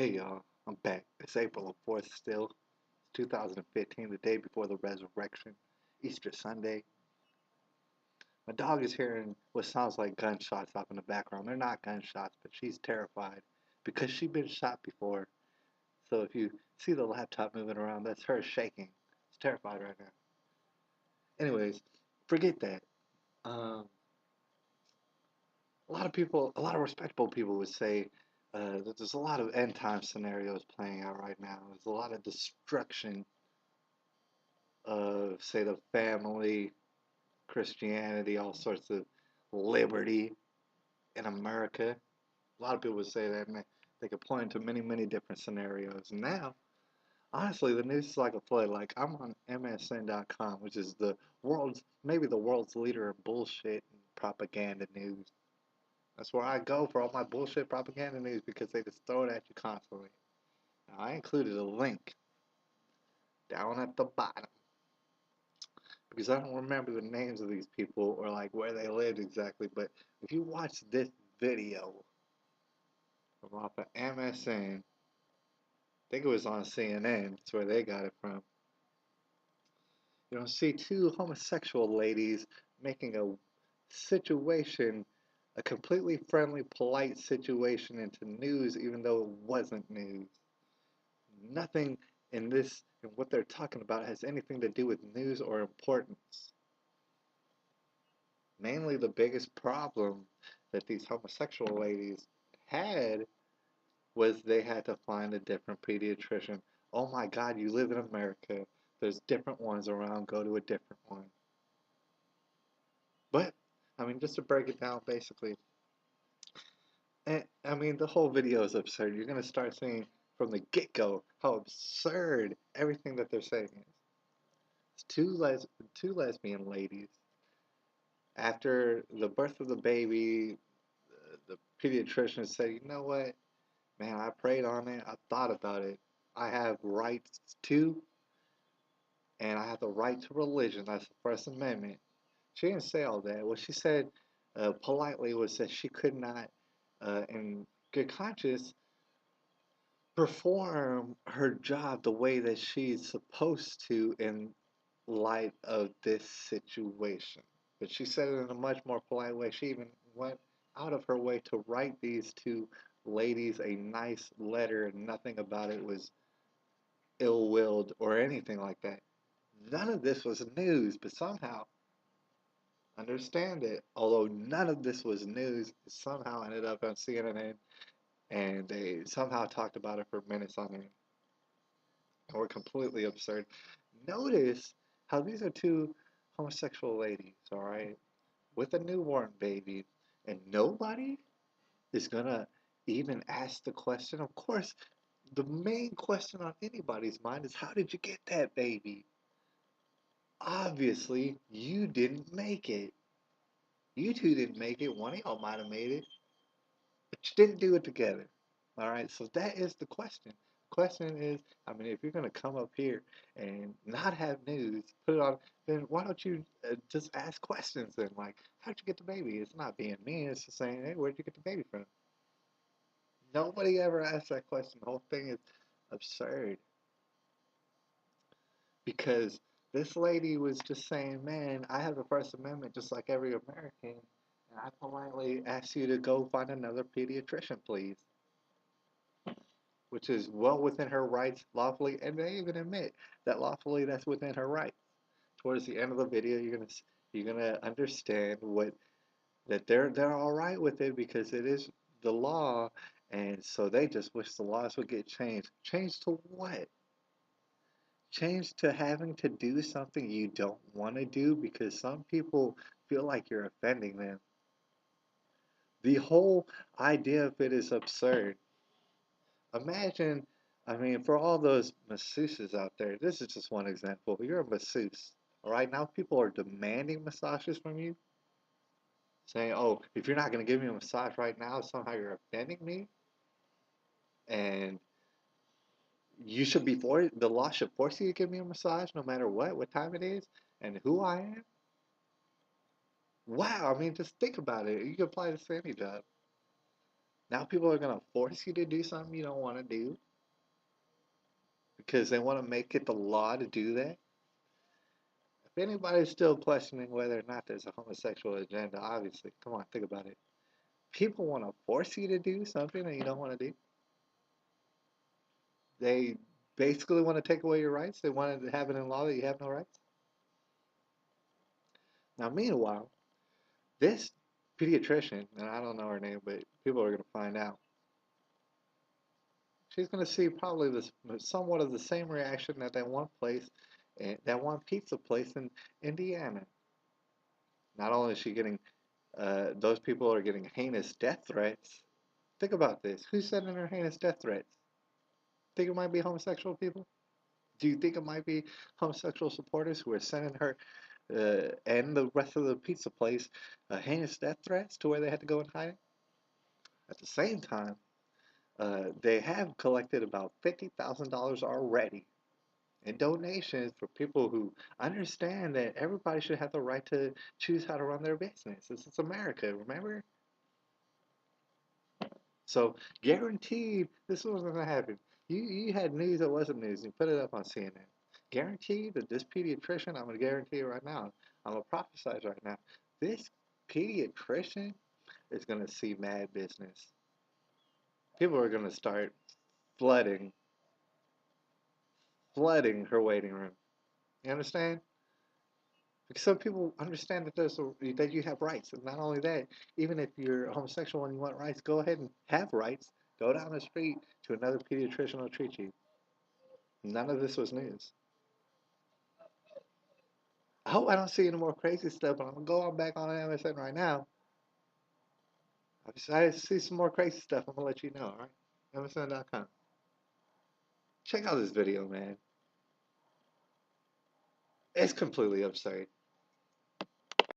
Hey y'all, I'm back. It's April 4th still. It's 2015, the day before the resurrection, Easter Sunday. My dog is hearing what sounds like gunshots up in the background. They're not gunshots, but she's terrified because she's been shot before. So if you see the laptop moving around, that's her shaking. She's terrified right now. Anyways, forget that. Um, a lot of respectable people would say that there's a lot of end time scenarios playing out right now. There's a lot of destruction of, say, the family, Christianity, all sorts of liberty in America. A lot of people would say that, and they could point to many, many different scenarios. Now, honestly, the news is like a flood. Like, I'm on MSN.com, which is maybe the world's leader of bullshit and propaganda news. That's where I go for all my bullshit propaganda news because they just throw it at you constantly. Now, I included a link down at the bottom because I don't remember the names of these people or like where they lived exactly. But if you watch this video from off of MSN, I think it was on CNN. That's where they got it from. You know, see two homosexual ladies making a situation, a completely friendly, polite situation into news, even though it wasn't news. Nothing in this and what they're talking about has anything to do with news or importance. Mainly the biggest problem that these homosexual ladies had was they had to find a different pediatrician. Oh my God, you live in America. There's different ones around. Go to a different one. But, I mean, just to break it down basically, I mean, the whole video is absurd. You're going to start seeing from the get go how absurd everything that they're saying is. It's two lesbian ladies. After the birth of the baby, the pediatrician said, you know what? Man, I prayed on it. I thought about it. I have rights too, and I have the right to religion. That's the First Amendment. She didn't say all that. What she said politely was that she could not, in good conscience, perform her job the way that she's supposed to in light of this situation. But she said it in a much more polite way. She even went out of her way to write these two ladies a nice letter, and nothing about it was ill willed or anything like that. None of this was news, but somehow, understand it, although none of this was news, it somehow ended up on CNN and they somehow talked about it for minutes on end. And were completely absurd. Notice how these are two homosexual ladies, alright, with a newborn baby, and nobody is gonna even ask the question. Of course, the main question on anybody's mind is how did you get that baby? Obviously, you didn't make it. You two didn't make it. One of y'all might have made it, but you didn't do it together. All right, so that is the question. The question is, I mean, if you're going to come up here and not have news, put it on, then why don't you just ask questions then? Like, how'd you get the baby? It's not being mean, it's just saying, hey, where'd you get the baby from? Nobody ever asked that question. The whole thing is absurd because this lady was just saying, man, I have the First Amendment just like every American, and I politely ask you to go find another pediatrician, please. Which is well within her rights lawfully, and they even admit that lawfully that's within her rights. Towards the end of the video, you're gonna understand what that they're all right with it because it is the law, and so they just wish the laws would get changed. Changed to what? Changed to having to do something you don't want to do because some people feel like you're offending them. The whole idea of it is absurd. Imagine, I mean, for all those masseuses out there, this is just one example. You're a masseuse, all right? Now people are demanding massages from you, saying, "Oh, if you're not going to give me a massage right now, somehow you're offending me, and you should be the law should force you to give me a massage no matter what time it is, and who I am." Wow, I mean, just think about it. You can apply this to any job. Now people are going to force you to do something you don't want to do because they want to make it the law to do that. If anybody's still questioning whether or not there's a homosexual agenda, obviously, come on, think about it. People want to force you to do something that you don't want to do. They basically want to take away your rights. They want to have it in law that you have no rights. Now, meanwhile, this pediatrician, and I don't know her name, but people are going to find out. She's going to see probably this somewhat of the same reaction that one place, that one pizza place in Indiana. Not only is she getting, those people are getting heinous death threats. Think about this. Who's sending her heinous death threats? Think it might be homosexual people? Do you think it might be homosexual supporters who are sending her and the rest of the pizza place heinous death threats to where they had to go and hide? At the same time, they have collected about $50,000 already in donations for people who understand that everybody should have the right to choose how to run their business. This is America, remember? So guaranteed this wasn't gonna happen. You had news that wasn't news. You put it up on CNN. Guaranteed that this pediatrician, I'm gonna guarantee it right now. I'm gonna prophesize right now. This pediatrician is gonna see mad business. People are gonna start flooding, flooding her waiting room. You understand? Because some people understand that that you have rights, and not only that, even if you're homosexual and you want rights, go ahead and have rights. Go down the street to another pediatrician will treat you. None of this was news. I hope I don't see any more crazy stuff, but I'm gonna go on back on MSN right now. If I see some more crazy stuff, I'm gonna let you know. All right, MSN.com. Check out this video, man. It's completely absurd.